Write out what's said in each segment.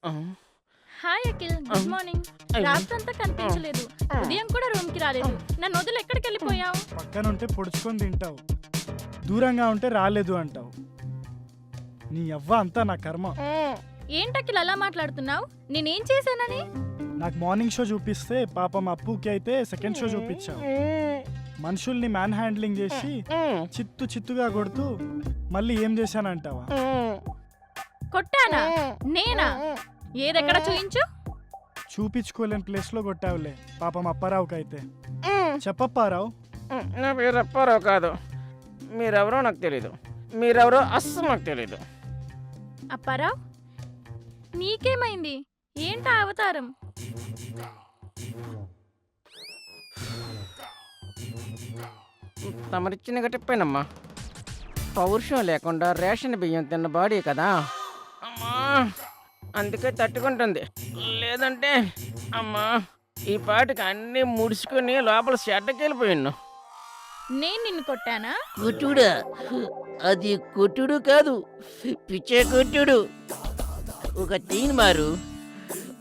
ఆ! హాయ్ అఖిల్, ఆ! Good morning. అయ్యో! రాత్రంతా కనిపించలేదు, ఉదయం కూడా రూమ్ కి రాలేదు. నన్ను వదిలి ఎక్కడికి వెళ్ళిపోయావు? పక్కనుంటే పొడుచుకొని తింటావు, దూరంగా ఉంటే రాలేదు అంటావు. నీ అవ్వ అంతా నా కర్మ. ఏంటి అఖిల్ అలా మాట్లాడుతున్నావు? నేనేం చేశానని? నాకు మార్నింగ్ షో చూపిస్తే పాపం అప్పుకి అయితే సెకండ్ షో చూపించావు. మనుషుల్ని మ్యాన్ హ్యాండ్లింగ్ చేసి చిత్తు చిత్తుగా కొడుతూ మళ్ళీ ఏం చేశానంటావా? కొట్టానా? నేనా? ఏదెక్కడ చూయించు. చూపించుకోలేని ప్లేస్లో కొట్టావులే పాపం అప్పారావుకి అయితే. చెప్పప్పారావు. నా పేరు అప్పారావు కాదు. మీరెవరో నాకు తెలీదు. మీరెవరో అస్సలు నాకు తెలీదు. అప్పారావు, నీకేమైంది? ఏంటా అవతారం? తమరిచ్చిన గట్టిపోయినమ్మా. పౌరుషం లేకుండా రేషన్ బియ్యం తిన్న బాడీ కదా అమ్మా, అందుకే తట్టుకుంటుంది. లేదంటే అమ్మా ఈ పాటికి అన్నీ ముడుచుకుని లోపల షెడ్డకి వెళ్ళిపోయిను. నేను నిన్ను కొట్టానా? కొట్టుడా? అది కొట్టుడు కాదు, పిచ్చే కొట్టుడు. ఒక తీన్ మారు,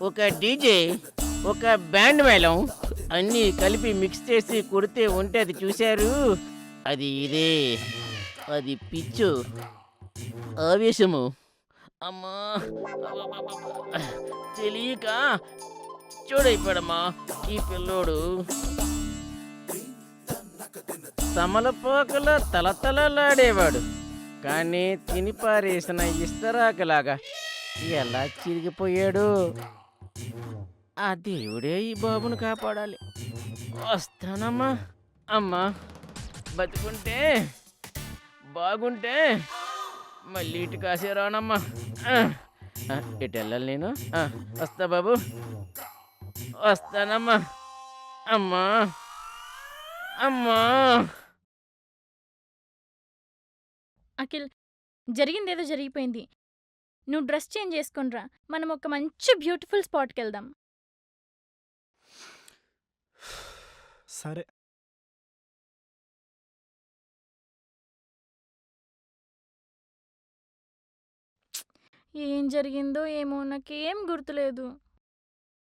ఒక డీజే, ఒక బ్యాండ్ మేళం అన్నీ కలిపి మిక్స్ చేసి కొడితే ఉంటే అది చూశారు. అది ఇదే, అది పిచ్చు, ఆవేశము. అమ్మా అబ్బబ్బబ్బబ్బ. తెలియక చూడైపోయాడమ్మా ఈ పిల్లోడు. తమలపాకుల తలతలలాడేవాడు, కానీ తినిపారేసిన ఇస్తరాకులాగా ఎలా చిరిగిపోయాడు. ఆ దేవుడే ఈ బాబును కాపాడాలి. వస్తానమ్మా. అమ్మా బతుకుంటే బాగుంటే మళ్ళీ ఇటు కాసే రానమ్మా. ఇటు వెళ్ళాలి నేను. వస్తా బాబు, వస్తానమ్మా. అమ్మా అమ్మా. అఖిల్, జరిగిందేదో జరిగిపోయింది. నువ్వు డ్రెస్ చేంజ్ చేసుకునిరా, మనం ఒక మంచి బ్యూటిఫుల్ స్పాట్కి వెళ్దాం. సరే. ఏం జరిగిందో ఏమో నాకేం గుర్తులేదు.